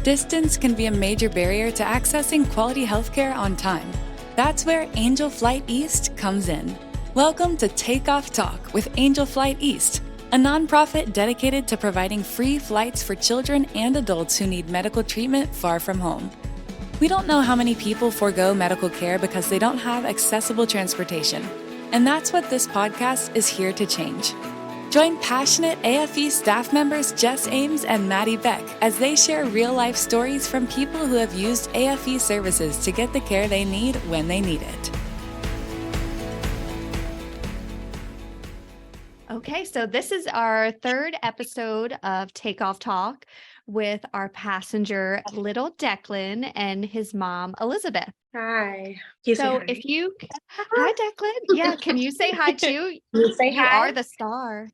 Distance can be a major barrier to accessing quality healthcare on time. That's where Angel Flight East comes in. Welcome to Takeoff Talk with Angel Flight East, a nonprofit dedicated to providing free flights for children and adults who need medical treatment far from home. We don't know how many people forego medical care because they don't have accessible transportation, and that's what this podcast is here to change. Join passionate AFE staff members Jess Ames and Maddie Beck as they share real-life stories from people who have used AFE services to get the care they need when they need it. Okay, so this is our third episode of Takeoff Talk with our passenger, little Declan, and his mom, Elisabeth. Hi. Hi, Declan. Yeah, can you say hi too? You say You hi. are the star.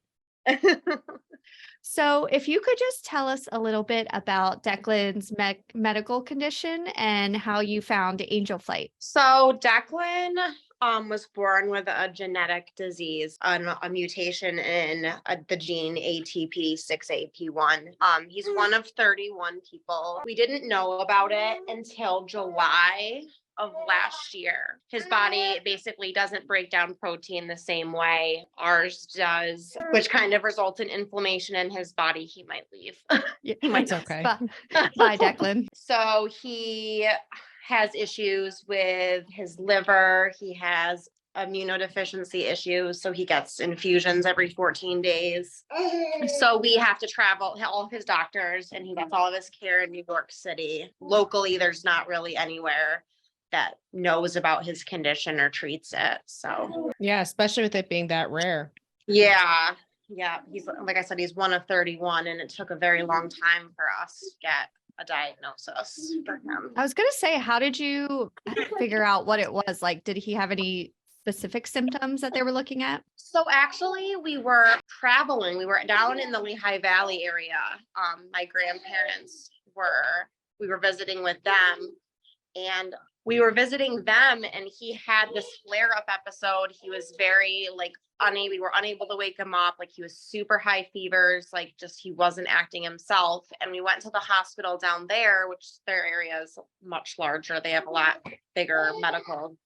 So if you could just tell us a little bit about Declan's medical condition and how you found Angel Flight. So Declan was born with a genetic disease, a mutation in the gene ATP6AP1. He's one of 31 people. We didn't know about it until July of last year. His body basically doesn't break down protein the same way ours does, which kind of results in inflammation in his body. He might leave. He might. It's okay. Bye, Declan. So he has issues with his liver. He has immunodeficiency issues. So he gets infusions every 14 days. So we have to travel all of his doctors, and he gets all of his care in New York City. Locally, there's not really anywhere that knows about his condition or treats it. So Yeah, especially with it being that rare. yeah. He's, like I said, he's one of 31, and it took a very long time for us to get a diagnosis for him. I was going to say, how did you figure out what it was? Like, did he have any specific symptoms that they were looking at? So actually we were traveling. We were down in the Lehigh Valley area. My grandparents we were visiting with them, and we were visiting them, and he had this flare-up episode. He was very we were unable to wake him up. Like, he was super high fevers, he wasn't acting himself. And we went to the hospital down there, which their area is much larger. They have a lot bigger a medical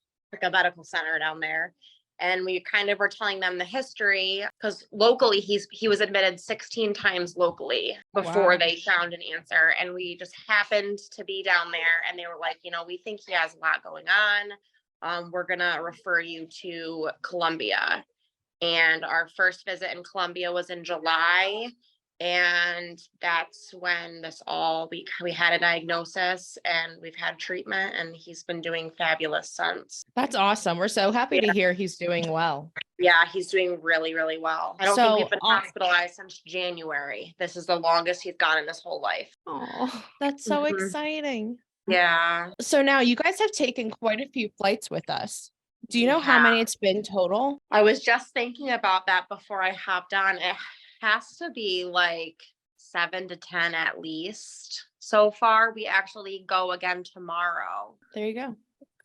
center down there. And we kind of were telling them the history, because locally he was admitted 16 times locally before they found an answer. And we just happened to be down there, and they were like, we think he has a lot going on. We're going to refer you to Columbia. And our first visit in Columbia was in July. And that's when we had a diagnosis, and we've had treatment, and he's been doing fabulous since. That's awesome. We're so happy to hear he's doing well. Yeah, he's doing really, really well. I don't think we've been hospitalized since January. This is the longest he's gone in his whole life. Oh, that's so exciting. Yeah. So now you guys have taken quite a few flights with us. Do you know how many it's been total? I was just thinking about that before I hopped on. It has to be 7 to 10 at least. So far, we actually go again tomorrow. There you go.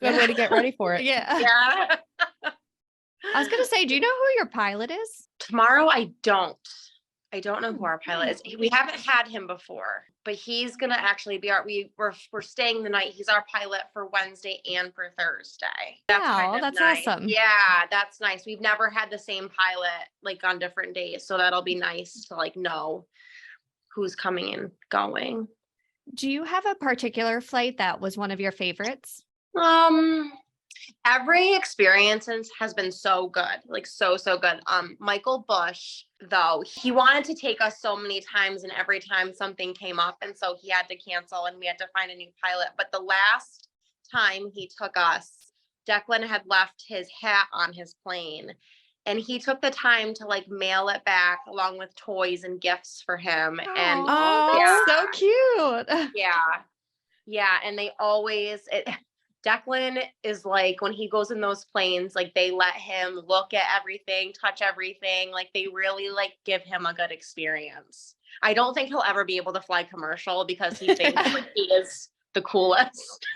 Good way to get ready for it. Yeah. Yeah. I was going to say, do you know who your pilot is? Tomorrow, I don't know who our pilot is. We haven't had him before, but he's going to actually be we're staying the night. He's our pilot for Wednesday and for Thursday. That's nice. awesome. Yeah, that's nice. We've never had the same pilot on different days. So that'll be nice to know who's coming and going. Do you have a particular flight that was one of your favorites? Every experience has been so good, so good. Michael Bush, though, he wanted to take us so many times, and every time something came up, and so he had to cancel, and we had to find a new pilot. But the last time he took us, Declan had left his hat on his plane, and he took the time to mail it back along with toys and gifts for him. And that's so cute. Yeah, and they always Declan is when he goes in those planes, they let him look at everything, touch everything. They really give him a good experience. I don't think he'll ever be able to fly commercial because he thinks he is the coolest.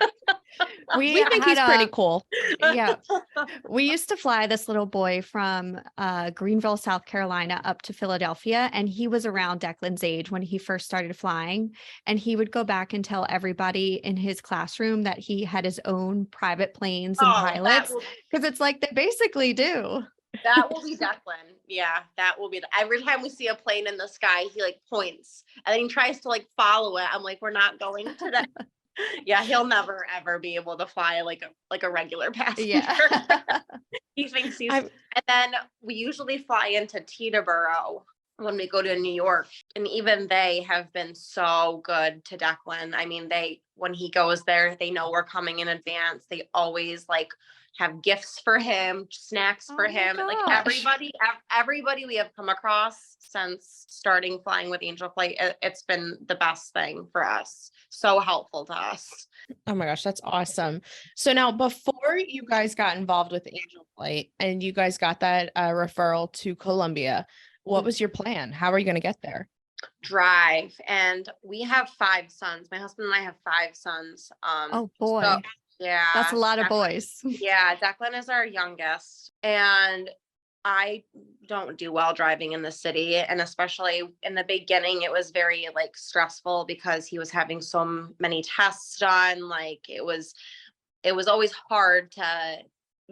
We We think he's had pretty a cool. yeah. We used to fly this little boy from Greenville, South Carolina up to Philadelphia, and he was around Declan's age when he first started flying. And he would go back and tell everybody in his classroom that he had his own private planes and Oh, pilots, because it's like they basically do. that will be Declan. Yeah, that will be every time we see a plane in the sky, he like points and then he tries to like follow it. I'm like, we're not going to that. Yeah, he'll never ever be able to fly like a regular passenger. Yeah. He thinks he's I'm- and then we usually fly into Teterboro when we go to New York. And even they have been so good to Declan. I mean, when he goes there, they know we're coming in advance. They always like have gifts for him, snacks Oh for my him. Like gosh. everybody we have come across since starting flying with Angel Flight, it's been the best thing for us. So helpful to us. Oh my gosh, that's awesome. So now before you guys got involved with Angel Flight and you guys got that referral to Columbia, what was your plan? How are you going to get there? Drive. And we have 5 sons. My husband and I have 5 sons. Oh boy. So, yeah. That's a lot of boys. Yeah, Declan is our youngest. And I don't do well driving in the city. And especially in the beginning, it was very like stressful because he was having so many tests done. Like it was always hard to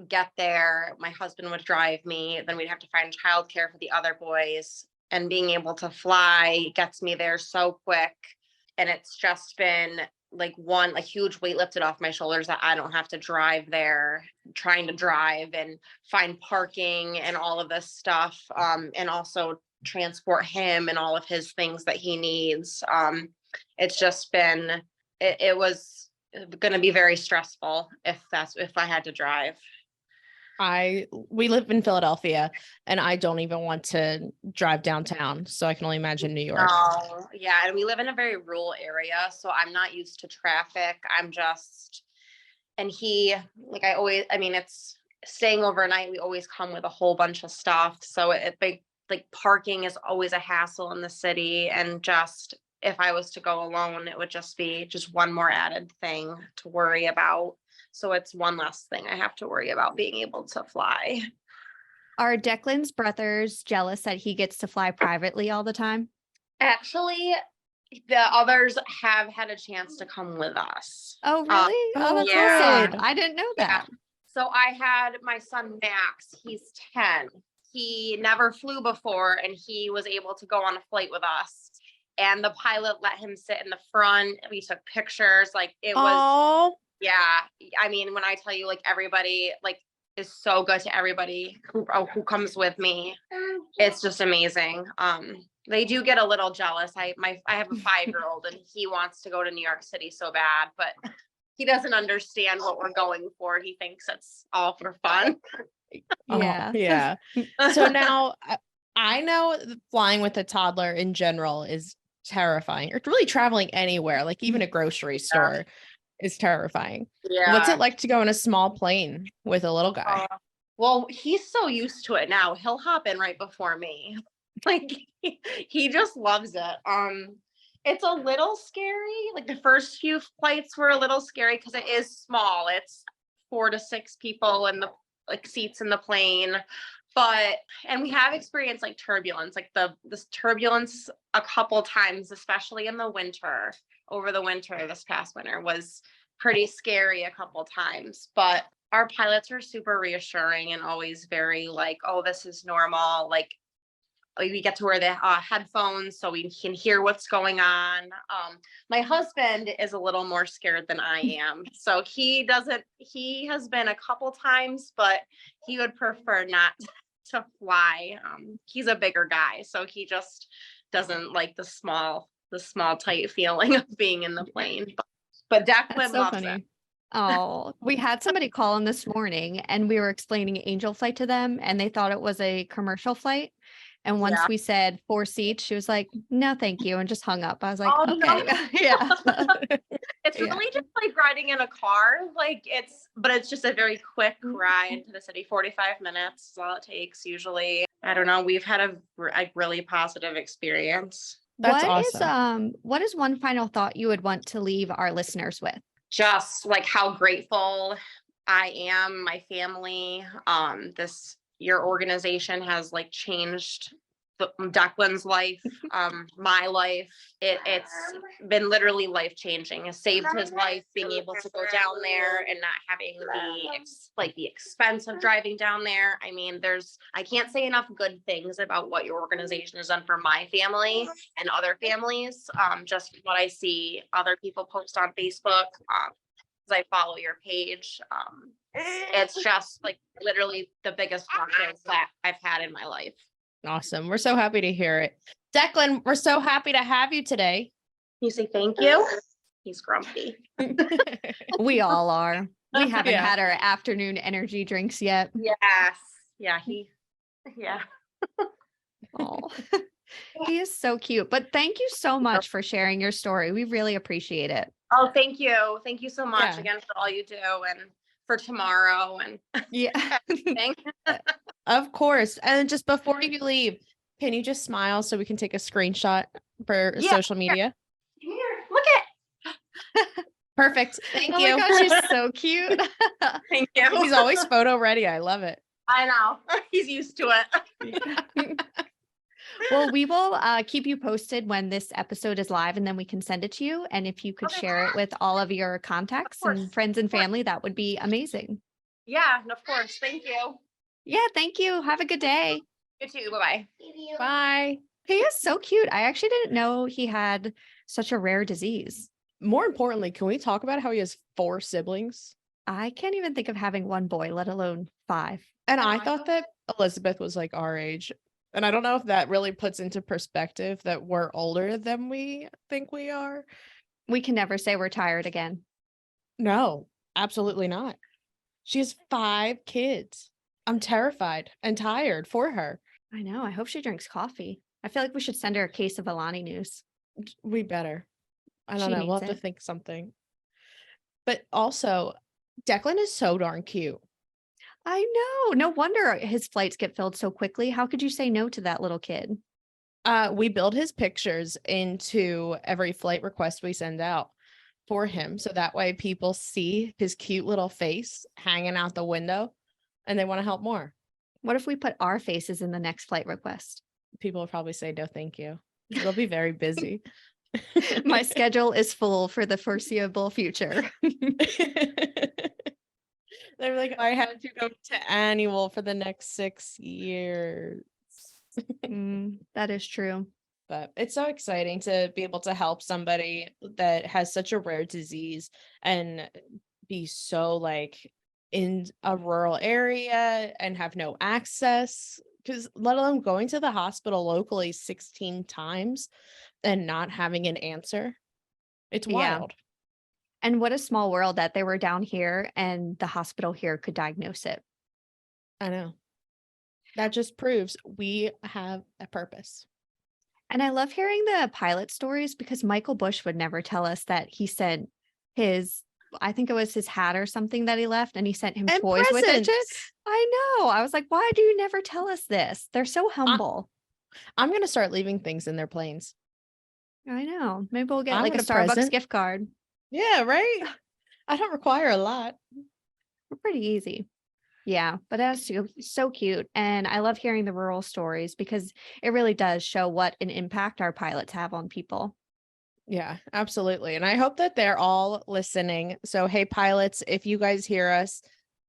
get there. My husband would drive me, then we'd have to find childcare for the other boys. And being able to fly gets me there so quick. And it's just been like a huge weight lifted off my shoulders that I don't have to drive there, trying to drive and find parking and all of this stuff. And also transport him and all of his things that he needs. It's just been, it was going to be very stressful if I had to drive. We live in Philadelphia and I don't even want to drive downtown. So I can only imagine New York. Oh, yeah. And we live in a very rural area. So I'm not used to traffic. And it's staying overnight. We always come with a whole bunch of stuff. So like parking is always a hassle in the city. And just, if I was to go alone, it would just be just one more added thing to worry about. So it's one less thing I have to worry about being able to fly. Are Declan's brothers jealous that he gets to fly privately all the time? Actually, the others have had a chance to come with us. Oh, really? Oh, that's yeah. awesome. I didn't know that. So I had my son, Max, he's 10. He never flew before and he was able to go on a flight with us. And the pilot let him sit in the front. We took pictures. Like it was, yeah. I mean, when I tell you, like everybody like is so good to everybody who comes with me. It's just amazing. They do get a little jealous. I have a 5-year-old and he wants to go to New York City so bad, but he doesn't understand what we're going for. He thinks it's all for fun. Yeah. Yeah. So now I know that flying with a toddler in general is terrifying, or really traveling anywhere, like even a grocery store is terrifying. Yeah. What's it like to go in a small plane with a little guy? Well, he's so used to it now. He'll hop in right before me. Like he just loves it. It's a little scary. Like the first few flights were a little scary because it is small. It's 4 to 6 people in the like seats in the plane. And we have experienced like turbulence, like this turbulence a couple times, especially in the winter. Over the winter, this past winter was pretty scary a couple times. But our pilots are super reassuring and always very like, oh, this is normal. Like we get to wear the headphones so we can hear what's going on. My husband is a little more scared than I am. So he has been a couple times, but he would prefer not to fly. He's a bigger guy, so he just doesn't like the small tight feeling of being in the plane. But Declan loves it. Oh, we had somebody call in this morning and we were explaining Angel Flight to them and they thought it was a commercial flight. And once we said 4 seats, she was like, no, thank you. And just hung up. I was like, okay. No. Yeah. It's really just like riding in a car. But it's just a very quick ride to the city. 45 minutes is all it takes usually. I don't know. We've had a really positive experience. That's awesome. What is one final thought you would want to leave our listeners with? Just like how grateful I am, my family. Your organization has like changed Declan's life, my life. It's been literally life changing. It saved his life being able to go down there and not having the expense of driving down there. I mean, I can't say enough good things about what your organization has done for my family and other families. Just what I see other people post on Facebook. I follow your page. It's just like literally the biggest blessing that I've had in my life. Awesome. We're so happy to hear it. Declan, we're so happy to have you today. You say thank you? He's grumpy. We all are. We haven't had our afternoon energy drinks yet. Yes. Yeah, yeah. Oh, he is so cute. But thank you so much for sharing your story. We really appreciate it. Oh, thank you. Thank you so much again for all you do and for tomorrow and everything. Of course. And just before you leave, can you just smile so we can take a screenshot for social media? Here, look at. Perfect. Thank you. Oh my gosh, he's so cute. Thank you. He's always photo ready. I love it. I know. He's used to it. Well, we will keep you posted when this episode is live, and then we can send it to you. And if you could share it with all of your contacts and friends and family, that would be amazing. Yeah, and of course. Thank you. Yeah, thank you. Have a good day. You too. Bye-bye. Bye. He is so cute. I actually didn't know he had such a rare disease. More importantly, can we talk about how he has 4 siblings? I can't even think of having one boy, let alone 5. And I thought that Elisabeth was like our age. And I don't know if that really puts into perspective that we're older than we think we are. We can never say we're tired again. No, absolutely not. She has 5 kids. I'm terrified and tired for her. I know. I hope she drinks coffee. I feel like we should send her a case of Alani news. We better. I don't She know. We'll have needs to it. think something. But also, Declan is so darn cute. I know. No wonder his flights get filled so quickly. How could you say no to that little kid? We build his pictures into every flight request we send out for him. So that way people see his cute little face hanging out the window and they want to help more. What if we put our faces in the next flight request? People will probably say, no, thank you. They'll be very busy. My schedule is full for the foreseeable future. They're like, I had to go to annual for the next 6 years. That is true. But it's so exciting to be able to help somebody that has such a rare disease and be so like in a rural area and have no access, because let alone going to the hospital locally 16 times and not having an answer. It's wild. And what a small world that they were down here and the hospital here could diagnose it. I know. That just proves we have a purpose. And I love hearing the pilot stories because Michael Bush would never tell us that he sent I think it was his hat or something that he left, and he sent him And toys with it. presents. I know. I was like, why do you never tell us this? They're so humble. I'm going to start leaving things in their planes. I know. Maybe we'll get I like a want a Starbucks present. gift card. Yeah, right? I don't require a lot. We're pretty easy. Yeah, but that's so cute. And I love hearing the rural stories because it really does show what an impact our pilots have on people. Yeah, absolutely. And I hope that they're all listening. So, hey, pilots, if you guys hear us,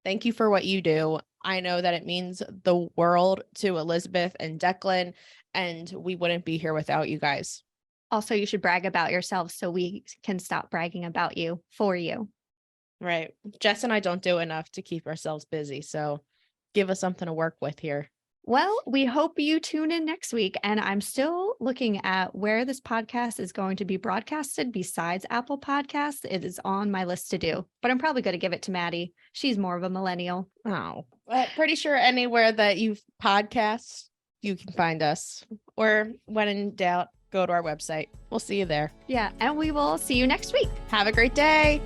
thank you for what you do. I know that it means the world to Elisabeth and Declan, and we wouldn't be here without you guys. Also, you should brag about yourselves so we can stop bragging about you for you. Right. Jess and I don't do enough to keep ourselves busy. So give us something to work with here. Well, we hope you tune in next week. And I'm still looking at where this podcast is going to be broadcasted besides Apple Podcasts. It is on my list to do, but I'm probably going to give it to Maddie. She's more of a millennial. Oh, pretty sure anywhere that you podcast, you can find us. Or when in doubt, go to our website. We'll see you there. Yeah. And we will see you next week. Have a great day.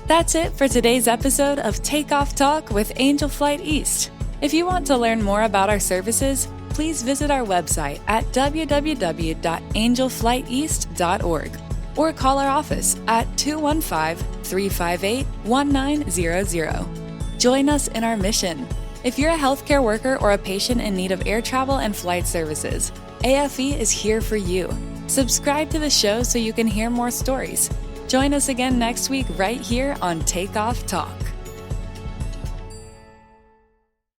That's it for today's episode of Takeoff Talk with Angel Flight East. If you want to learn more about our services, please visit our website at www.angelflighteast.org or call our office at 215-358-1900. Join us in our mission. If you're a healthcare worker or a patient in need of air travel and flight services, AFE is here for you. Subscribe to the show so you can hear more stories. Join us again next week right here on Take Off Talk.